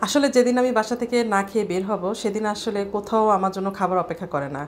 আসলে যেদিন আমি বাসা থেকে না খেয়ে বের হব সেদিন আসলে কোথাও আমার জন্য খাবার অপেক্ষা করে না।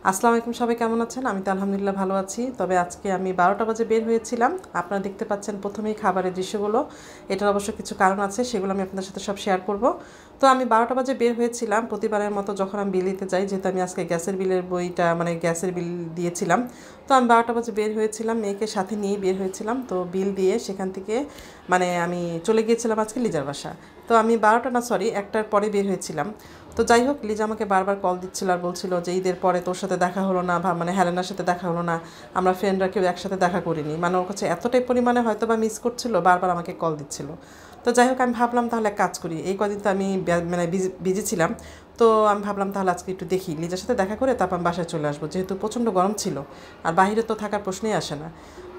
আসসালামু আলাইকুম, সবাই কেমন আছেন? আমি তো আলহামদুলিল্লাহ ভালো আছি। তবে আজকে আমি 12টা বাজে বের হয়েছিলাম। আপনারা দেখতে পাচ্ছেন প্রথমেই খাবারের দৃশ্যগুলো। এটার অবশ্য কিছু কারণ আছে, সেগুলো আমি আপনাদের সাথে সব শেয়ার করব। তো আমি 12টা বাজে বের হয়েছিলাম প্রতিবারের মতো যখন আমি বিল দিতে যাই, যেহেতু আমি আজকে গ্যাসের বিলের বইটা মানে গ্যাসের বিল দিয়েছিলাম। তো আমি 12টা বাজে বের হয়েছিলাম, মেয়েকে সাথে নিয়েই বের হয়েছিলাম। তো বিল দিয়ে সেখান থেকে মানে আমি চলে গিয়েছিলাম আজকে লিজার বাসা। তো আমি 12টা না, সরি, 1টার পরে বের হয়েছিলাম। তো যাই হোক, লিজা আমাকে বারবার কল দিচ্ছিল আর বলছিল যে ঈদের পরে তোর সাথে দেখা হলো না, মানে হেলেনার সাথে দেখা হলো না, আমরা ফ্রেন্ডরা কেউ একসাথে দেখা করিনি। মানে ওর কাছে এতটাই পরিমাণে হয়তো বা মিস করছিল, বারবার আমাকে কল দিচ্ছিল। তো যাই হোক, আমি ভাবলাম তাহলে এক কাজ করি, এই কদিন তো আমি মানে বিজি ছিলাম। তো আমি ভাবলাম তাহলে আজকে একটু দেখি, লিজার সাথে দেখা করে তারপর আমি বাসায় চলে আসবো, যেহেতু প্রচণ্ড গরম ছিল আর বাইরে তো থাকার প্রশ্নই আসে না।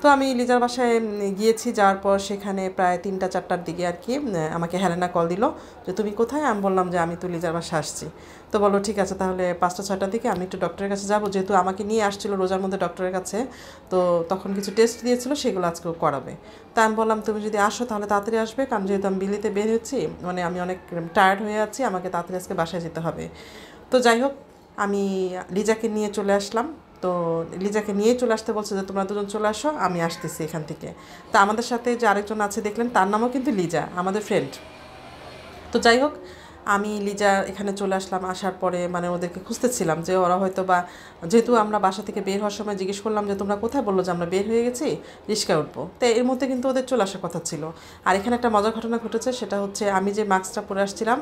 তো আমি লিজার বাসায় গিয়েছি, যাওয়ার পর সেখানে প্রায় 3টা 4টার দিকে আর কি আমাকে হেলেনা কল দিল যে তুমি কোথায়। আমি বললাম যে আমি তো লিজার বাসায় আসছি। তো বলো ঠিক আছে, তাহলে 5টা 6টার দিকে আমি একটু ডক্টরের কাছে যাবো, যেহেতু আমাকে নিয়ে আসছিল রোজার মধ্যে ডক্টরের কাছে। তো তখন কিছু টেস্ট দিয়েছিল, সেগুলো আজকেও করাবে। তা আমি বললাম তুমি যদি আসো তাহলে তাড়াতাড়ি আসবে, কারণ যেহেতু আমি বিলিতে বের হচ্ছি, মানে আমি অনেক টায়ার্ড হয়ে আছি, আমাকে তাড়াতাড়ি আজকে বাসায় যেতে হবে। তো যাই হোক, আমি লিজাকে নিয়ে চলে আসলাম। তো লিজাকে নিয়েই চলে আসতে বলছে যে তোমরা দুজন চলে আসো, আমি আসতেছি এখান থেকে। তা আমাদের সাথে যে আরেকজন আছে দেখলেন, তার নামও কিন্তু লিজা, আমাদের ফ্রেন্ড। তো যাই হোক, আমি লিজা এখানে চলে আসলাম। আসার পরে মানে ওদেরকে খুঁজতেছিলাম যে ওরা হয়তো বা, যেহেতু আমরা বাসা থেকে বের হওয়ার সময় জিজ্ঞেস করলাম যে তোমরা কোথায়, বললো যে আমরা বের হয়ে গেছি, রিস্কায় উঠবো। তো এর মধ্যে কিন্তু ওদের চলে আসার কথা ছিল। আর এখানে একটা মজার ঘটনা ঘটেছে, সেটা হচ্ছে আমি যে মাস্কটা পরে আসছিলাম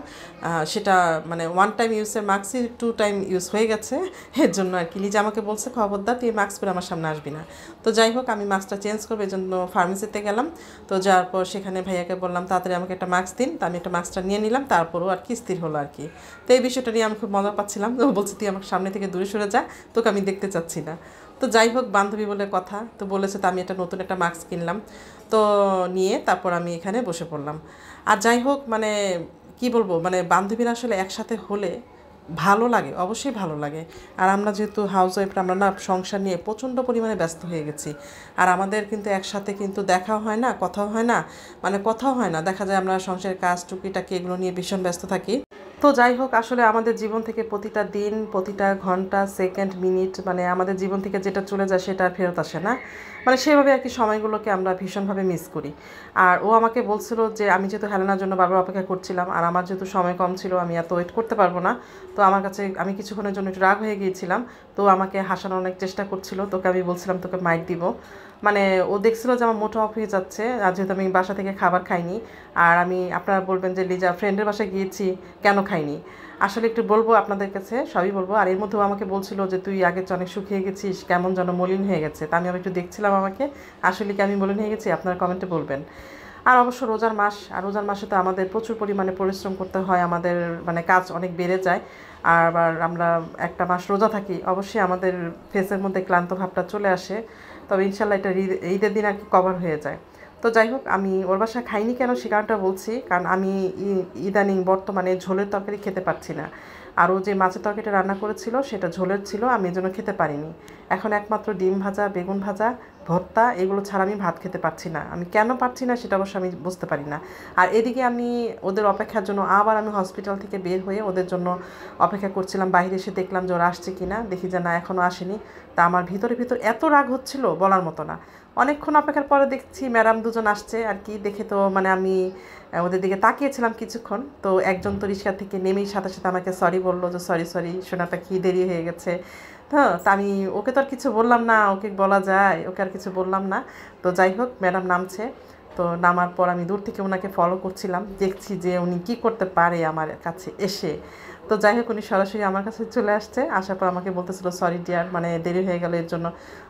সেটা মানে 1 টাইম ইউজের মাস্কই 2 টাইম ইউজ হয়ে গেছে। এর জন্য আর কি লিজা আমাকে বলছে খবরদার তুই মাস্ক পরে আমার সামনে আসবি না। তো যাই হোক, আমি মাস্কটা চেঞ্জ করবো, এই জন্য ফার্মেসিতে গেলাম। তো যাওয়ার পর সেখানে ভাইয়াকে বললাম তাড়াতাড়ি আমাকে একটা মাস্ক দিন। তো আমি একটা মাস্কটা নিয়ে নিলাম, তারপরও আর কি স্থির হলো আর কি। তো এই বিষয়টা নিয়ে আমি খুব মজা পাচ্ছিলাম। তো বলছি তুই আমার সামনে থেকে দূরে সরে যা, তোকে আমি দেখতে চাচ্ছি না। তো যাই হোক, বান্ধবী বলে কথা, তো বলেছে, তো আমি একটা নতুন একটা মাস্ক কিনলাম। তো নিয়ে তারপর আমি এখানে বসে পড়লাম। আর যাই হোক, মানে কি বলবো, মানে বান্ধবীরা আসলে একসাথে হলে ভালো লাগে, অবশ্যই ভালো লাগে। আর আমরা যেহেতু হাউস ওয়াইফ, আমরা না সংসার নিয়ে প্রচণ্ড পরিমাণে ব্যস্ত হয়ে গেছি। আর আমাদের কিন্তু একসাথে কিন্তু দেখাও হয় না, কথাও হয় না। মানে কথাও হয় না, দেখা যায় আমরা সংসারের কাজ টুকিটাকি এগুলো নিয়ে ভীষণ ব্যস্ত থাকি। তো যাই হোক, আসলে আমাদের জীবন থেকে প্রতিটা দিন, প্রতিটা ঘন্টা, সেকেন্ড, মিনিট, মানে আমাদের জীবন থেকে যেটা চলে যায় সেটা আর ফেরত আসে না। মানে সেভাবে আর কি সময়গুলোকে আমরা ভীষণভাবে মিস করি। আর ও আমাকে বলছিল যে আমি যেহেতু হেলেনার জন্য বারবার অপেক্ষা করছিলাম, আর আমার যেহেতু সময় কম ছিল, আমি এত ওয়েট করতে পারবো না। তো আমার কাছে আমি কিছুক্ষণের জন্য একটু রাগ হয়ে গিয়েছিলাম। তো আমাকে হাসানোর অনেক চেষ্টা করছিল, তোকে আমি বলছিলাম তোকে মাইক দিব। মানে ও দেখছিল যে আমার মোটা অফ হয়ে যাচ্ছে, আর যেহেতু আমি বাসা থেকে খাবার খাইনি। আর আমি, আপনারা বলবেন যে লিজা ফ্রেন্ডের বাসায় গিয়েছি কেন খাইনি, আসলে একটু বলবো আপনাদের কাছে, সবই বলবো। আর এর মধ্যেও আমাকে বলছিল যে তুই আগের চেয়ে অনেক শুকিয়ে গেছিস, কেমন যেন মলিন হয়ে গেছে। তা আমি একটু দেখছিলাম আমাকে, আসলে কি আমি মলিন হয়ে গেছি, আপনারা কমেন্টে বলবেন। আর অবশ্য রোজার মাস, আর রোজার মাসে তো আমাদের প্রচুর পরিমাণে পরিশ্রম করতে হয়, আমাদের মানে কাজ অনেক বেড়ে যায়। আর আবার আমরা একটা মাস রোজা থাকি, অবশ্যই আমাদের ফেসের মধ্যে ক্লান্ত ভাবটা চলে আসে। তবে ইনশাল্লাহ এটা ঈদের দিন আর কি কভার হয়ে যায়। তো যাই হোক, আমি ওর বাসায় খাইনি কেন সে কারণটা বলছি, কারণ আমি ইদানিং বর্তমানে ঝোলের তরকারি খেতে পারছি না। আরও যে মাছের তরকারিটা রান্না করেছিল সেটা ঝোলের ছিল, আমি এই জন্য খেতে পারিনি। এখন একমাত্র ডিম ভাজা, বেগুন ভাজা, ভর্তা, এগুলো ছাড়া আমি ভাত খেতে পারছি না। আমি কেন পারছি না সেটা অবশ্য আমি বুঝতে পারি না। আর এদিকে আমি ওদের অপেক্ষার জন্য আবার আমি হসপিটাল থেকে বের হয়ে ওদের জন্য অপেক্ষা করছিলাম। বাইরে এসে দেখলাম যে ওরা আসছে কি না, দেখি যে না, এখনও আসেনি। তা আমার ভিতরে এত রাগ হচ্ছিল বলার মতো না। অনেকক্ষণ অপেক্ষার পরে দেখছি ম্যাডাম দুজন আসছে আর কি, দেখে তো মানে আমি ওদের দিকে তাকিয়েছিলাম কিছুক্ষণ। তো একজন তো রিক্সা থেকে নেমেই সাথে সাথে আমাকে সরি বললো, যে সরি সরি সোনাটা কি দেরি হয়ে গেছে। হ্যাঁ, তা আমি ওকে তো আর কিছু বললাম না, ওকে বলা যায়, ওকে আর কিছু বললাম না। তো যাই হোক, ম্যাডাম নামছে। তো নামার পর আমি দূর থেকে ওনাকে ফলো করছিলাম, দেখছি যে উনি কী করতে পারে আমার কাছে এসে। তো যাই হোক, উনি সরাসরি আমার কাছে চলে আসছে, আসার পর আমাকে বলতেছিল সরি ডিয়ার, মানে দেরি হয়ে গেল এর জন্য।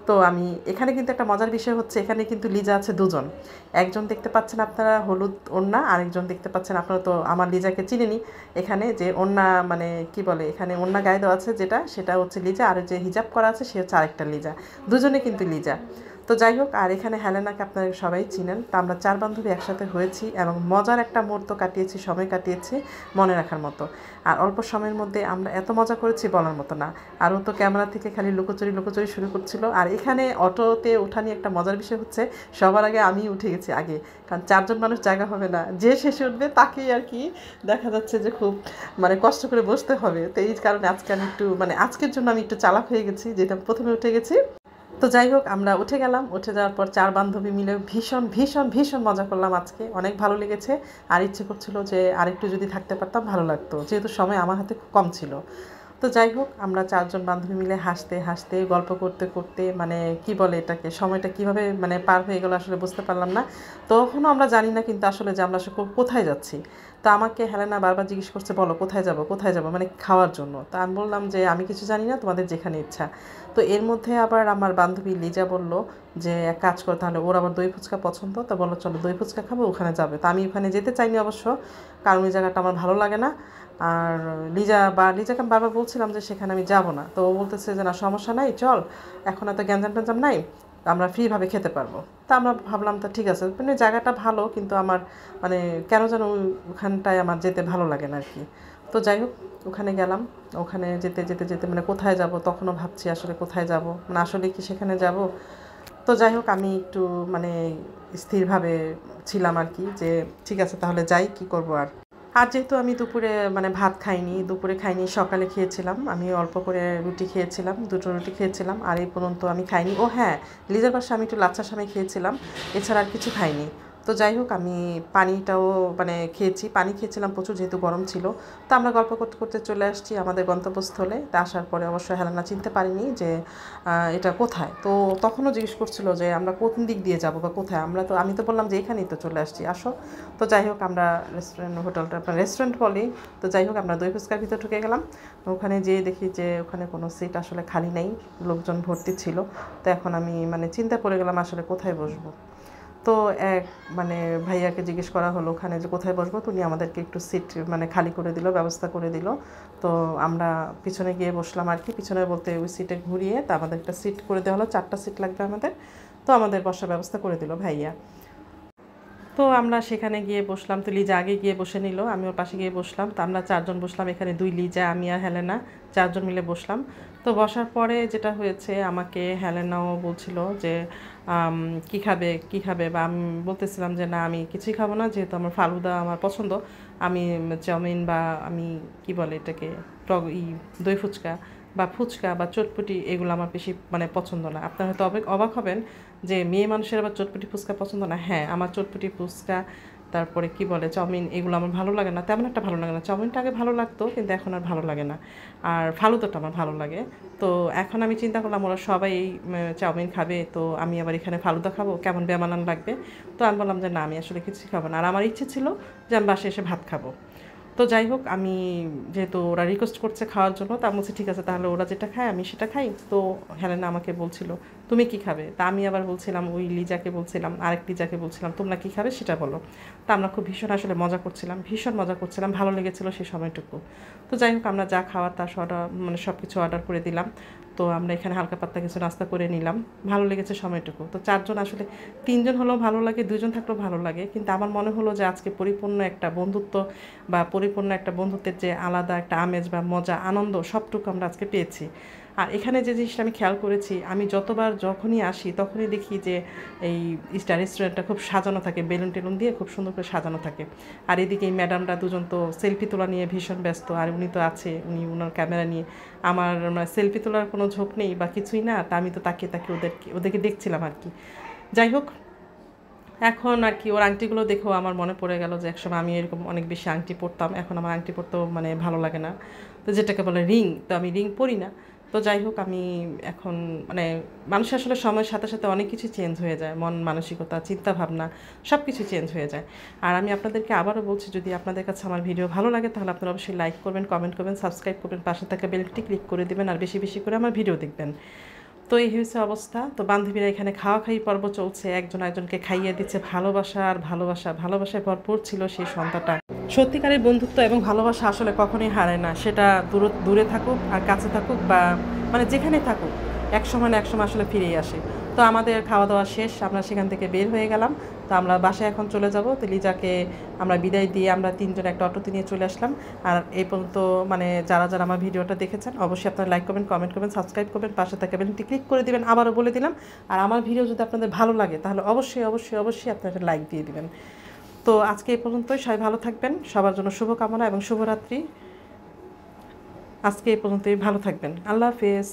তো আমি এখানে কিন্তু একটা মজার বিষয় হচ্ছে, এখানে কিন্তু লিজা আছে দুজন। একজন দেখতে পাচ্ছেন আপনারা হলুদ ওড়না, আরেকজন দেখতে পাচ্ছেন, আপনারা তো আমার লিজাকে চিনেনি। এখানে যে ওড়না মানে কি বলে, এখানে ওড়না গায়ে দেওয়া আছে যেটা, সেটা হচ্ছে লিজা, আর যে হিজাব করা আছে সে হচ্ছে আরেকটা লিজা। দুজনে কিন্তু লিজা। তো তো যাই হোক, আর এখানে হেলেনাকে আপনারা সবাই চিনেন। তো আমরা 4 বান্ধবী একসাথে হয়েছি এবং মজার একটা মুহূর্ত কাটিয়েছি, সময় কাটিয়েছি মনে রাখার মতো। আর অল্প সময়ের মধ্যে আমরা এত মজা করেছি বলার মতো না। আর ও তো ক্যামেরা থেকে খালি লুকোচুরি শুরু করছিল। আর এখানে অটোতে ওঠা নিয়ে একটা মজার বিষয় হচ্ছে, সবার আগে আমি উঠে গেছি আগে, কারণ 4 জন মানুষ জায়গা হবে না, যে শেষে উঠবে তাকেই আর কি দেখা যাচ্ছে যে খুব মানে কষ্ট করে বসতে হবে। তো এই কারণে আজকে আমি একটু মানে আজকের জন্য আমি একটু চালাক হয়ে গেছি, যেটা আমি প্রথমে উঠে গেছি। তো যাই হোক, আমরা উঠে গেলাম। উঠে যাওয়ার পর 4 বান্ধবী মিলে ভীষণ ভীষণ ভীষণ মজা করলাম আজকে, অনেক ভালো লেগেছে। আর ইচ্ছে করছিল যে আরেকটু যদি থাকতে পারতাম ভালো লাগতো, যেহেতু সময় আমার হাতে খুব কম ছিল। তো যাই হোক, আমরা 4 জন বান্ধবী মিলে হাসতে হাসতে গল্প করতে করতে মানে কি বলে এটাকে, সময়টা কিভাবে মানে পার হয়ে গেল আসলে বুঝতে পারলাম না। তখনও আমরা জানি না কিন্তু আসলে যে আমরা কোথায় যাচ্ছি। তো আমাকে হেলেনা বারবার জিজ্ঞেস করছে, বলো কোথায় যাব মানে খাওয়ার জন্য। তো আমি বললাম যে আমি কিছু জানি না, তোমাদের যেখানে ইচ্ছা। তো এর মধ্যে আবার আমার বান্ধবী লিজা বলল যে এক কাজ করো, তাহলে ওর আবার দই ফুচকা পছন্দ, তো বললো চলো দই ফুচকা খাবো, ওখানে যাবে। তো আমি ওখানে যেতে চাইনি অবশ্য, কারণ ওই জায়গাটা আমার ভালো লাগে না। আর লিজাকে আমি বারবার বলছিলাম যে সেখানে আমি যাব না। তো ও বলতেছে যে না সমস্যা নাই, চল, এখন এত গ্যাঞ্জাম ট্যাঞ্জাম নাই, আমরা ফ্রিভাবে খেতে পারবো। তা আমরা ভাবলাম তো ঠিক আছে, মানে জায়গাটা ভালো, কিন্তু আমার মানে কেন যেন ওখানটায় আমার যেতে ভালো লাগে না আর কি। তো যাই হোক, ওখানে গেলাম। ওখানে যেতে যেতে যেতে মানে কোথায় যাব তখনও ভাবছি আসলে কোথায় যাব, মানে আসলে কি সেখানে যাব। তো যাই হোক, আমি একটু মানে স্থিরভাবে ছিলাম আর কি, যে ঠিক আছে তাহলে যাই, কি করব আর। আর যেহেতু আমি দুপুরে মানে ভাত খাইনি, দুপুরে খাইনি, সকালে খেয়েছিলাম, আমি অল্প করে রুটি খেয়েছিলাম, 2টো রুটি খেয়েছিলাম, আর এই পর্যন্ত আমি খাইনি। ও হ্যাঁ, লিজার পাশে আমি একটু লাচ্ছা সেমাই খেয়েছিলাম, এছাড়া আর কিছু খাইনি। তো যাই হোক, আমি পানিটাও মানে খেয়েছি, পানি খেয়েছিলাম প্রচুর, যেহেতু গরম ছিল। তো আমরা গল্প করতে করতে চলে আসছি আমাদের গন্তব্যস্থলে। তা আসার পরে অবশ্য হেলেনা চিনতে পারিনি যে এটা কোথায়। তো তখনও জিজ্ঞেস করছিল যে আমরা কোন দিক দিয়ে যাব বা কোথায়। আমি তো বললাম যে এখানেই তো চলে আসছি, আসো। তো যাই হোক, আমরা হোটেলটা আপনার রেস্টুরেন্ট বলি। তো যাই হোক, আমরা দই ফুচকার ভিতরে ঢুকে গেলাম। ওখানে যেয়ে দেখি যে ওখানে কোনো সিট আসলে খালি নেই, লোকজন ভর্তি ছিল। তো এখন আমি মানে চিন্তা পড়ে গেলাম আসলে কোথায় বসবো। তো এক মানে ভাইয়াকে জিজ্ঞেস করা হলো ওখানে যে কোথায় বসবো, তো উনি আমাদেরকে একটু সিট মানে খালি করে দিল, ব্যবস্থা করে দিল। তো আমরা পিছনে গিয়ে বসলাম আর কি, পিছনে বলতে ওই সিটে ঘুরিয়ে তা আমাদের একটা সিট করে দেওয়া হলো, 4টা সিট লাগবে আমাদের। তো আমাদের বসার ব্যবস্থা করে দিল ভাইয়া। তো আমরা সেখানে গিয়ে বসলাম। তো লিজা আগে গিয়ে বসে নিল, আমি ওর পাশে গিয়ে বসলাম। তো আমরা 4 জন বসলাম এখানে, 2 লিজা, আমি আর হেলেনা, 4 জন মিলে বসলাম। তো বসার পরে যেটা হয়েছে, আমাকে হেলেনাও বলছিল যে কী খাবে, বা আমি বলতেছিলাম যে না আমি কিছুই খাবো না, যেহেতু আমার ফালুদা আমার পছন্দ। আমি চাউমিন বা আমি কি বলে এটাকে দই ফুচকা বা ফুচকা বা চটপটি এগুলো আমার বেশি মানে পছন্দ না। আপনারা হয়তো অবাক হবেন যে মেয়ে মানুষের আবার চটপটি ফুচকা পছন্দ না। হ্যাঁ, আমার চটপটি ফুচকা, তারপরে কি বলে চাউমিন, এগুলো আমার ভালো লাগে না, তেমন একটা ভালো লাগে না। চাউমিনটা আগে ভালো লাগতো, কিন্তু এখন আর ভালো লাগে না। আর ফালুদাটা আমার ভালো লাগে। তো এখন আমি চিন্তা করলাম ওরা সবাই চাউমিন খাবে, তো আমি আবার এখানে ফালুদা খাবো, কেমন বেমানান লাগবে। তো আমি বললাম যে না আমি আসলে কিছুই খাবো না, আর আমার ইচ্ছে ছিল যে আমি বাসায় এসে ভাত খাবো। তো যাই হোক, আমি যেহেতু ওরা রিকোয়েস্ট করছে খাওয়ার জন্য, তা আমি বলছি ঠিক আছে তাহলে ওরা যেটা খায় আমি সেটা খাই। তো হেলেনা আমাকে বলছিল তুমি কি খাবে, তা আমি আবার বলছিলাম ওই লিজাকে বলছিলাম, আরেক লিজাকে বলছিলাম তোমরা কি খাবে সেটা বলো। তা আমরা খুব ভীষণ আসলে ভীষণ মজা করছিলাম, ভালো লেগেছিলো সেই সময়টুকু। তো যাই হোক, আমরা যা খাওয়ার তা মানে সব কিছু অর্ডার করে দিলাম। তো আমরা এখানে হালকা পাতলা কিছু নাস্তা করে নিলাম, ভালো লেগেছে সময়টুকু। তো 4 জন আসলে, 3 জন হলেও ভালো লাগে, 2 জন থাকলেও ভালো লাগে, কিন্তু আমার মনে হলো যে আজকে পরিপূর্ণ একটা বন্ধুত্ব বা পরিপূর্ণ একটা বন্ধুত্বের যে আলাদা একটা আমেজ বা মজা আনন্দ সবটুকু আমরা আজকে পেয়েছি। আর এখানে যে জিনিসটা আমি খেয়াল করেছি, আমি যখনই আসি তখনই দেখি যে এই স্টার রেস্টুরেন্টটা খুব সাজানো থাকে, বেলুন টেলুন দিয়ে খুব সুন্দর করে সাজানো থাকে। আর এদিকে এই ম্যাডামরা 2 জন তো সেলফি তোলা নিয়ে ভীষণ ব্যস্ত, আর উনি তো আছে, উনি ওনার ক্যামেরা নিয়ে। আমার সেলফি তোলার কোনো ঝোঁক নেই বা কিছুই না, তা আমি তো তাকিয়ে তাকিয়ে ওদেরকে দেখছিলাম আর কি। যাই হোক, এখন আর কি ওর আংটিগুলো দেখেও আমার মনে পড়ে গেল যে একসময় আমি এরকম অনেক বেশি আংটি পরতাম, এখন আমার আংটি পরতেও মানে ভালো লাগে না। তো যেটাকে বলে রিং, তো আমি রিং পরি না। তো যাই হোক, আমি এখন মানে মানুষের আসলে সময়ের সাথে সাথে অনেক কিছু চেঞ্জ হয়ে যায়, মন মানসিকতা চিন্তা ভাবনা সব কিছু চেঞ্জ হয়ে যায়। আর আমি আপনাদেরকে আবারও বলছি, যদি আপনাদের কাছে আমার ভিডিও ভালো লাগে তাহলে আপনারা অবশ্যই লাইক করবেন, কমেন্ট করবেন, সাবস্ক্রাইব করবেন, পাশে থাকা বেলটি ক্লিক করে দেবেন, আর বেশি বেশি করে আমার ভিডিও দেখবেন। তো এই হয়েছে অবস্থা। তো বান্ধবীরা এখানে খাওয়াখাই পর্ব চলছে, একজন একজনকে খাইয়ে দিচ্ছে, ভালোবাসায় ভরপুর ছিল সেই সন্ধ্যাটা। সত্যিকারের বন্ধুত্ব এবং ভালোবাসা আসলে কখনোই হারায় না, সেটা দূরে থাকুক আর কাছে থাকুক বা মানে যেখানে থাকুক, এক সময় না এক সময় আসলে ফিরেই আসে। তো তো আমাদের খাওয়া দাওয়া শেষ, আমরা সেখান থেকে বের হয়ে গেলাম। তো আমরা বাসায় এখন চলে যাব। তো লিজাকে আমরা বিদায় দিয়ে আমরা তিনজন একটা অটোতে নিয়ে চলে আসলাম। আর এই পর্যন্ত মানে যারা যারা আমার ভিডিওটা দেখেছেন অবশ্যই আপনারা লাইক করবেন, কমেন্ট করবেন, সাবস্ক্রাইব করবেন, পাশে থাকা বেলটি ক্লিক করে দিবেন। আবারও বলে দিলাম, আর আমার ভিডিও যদি আপনাদের ভালো লাগে তাহলে অবশ্যই অবশ্যই অবশ্যই আপনারা লাইক দিয়ে দিবেন। তো আজকে এই পর্যন্তই, সবাই ভালো থাকবেন, সবার জন্য শুভকামনা এবং শুভরাত্রি। আজকে এই পর্যন্তই, ভালো থাকবেন, আল্লাহ হাফেজ।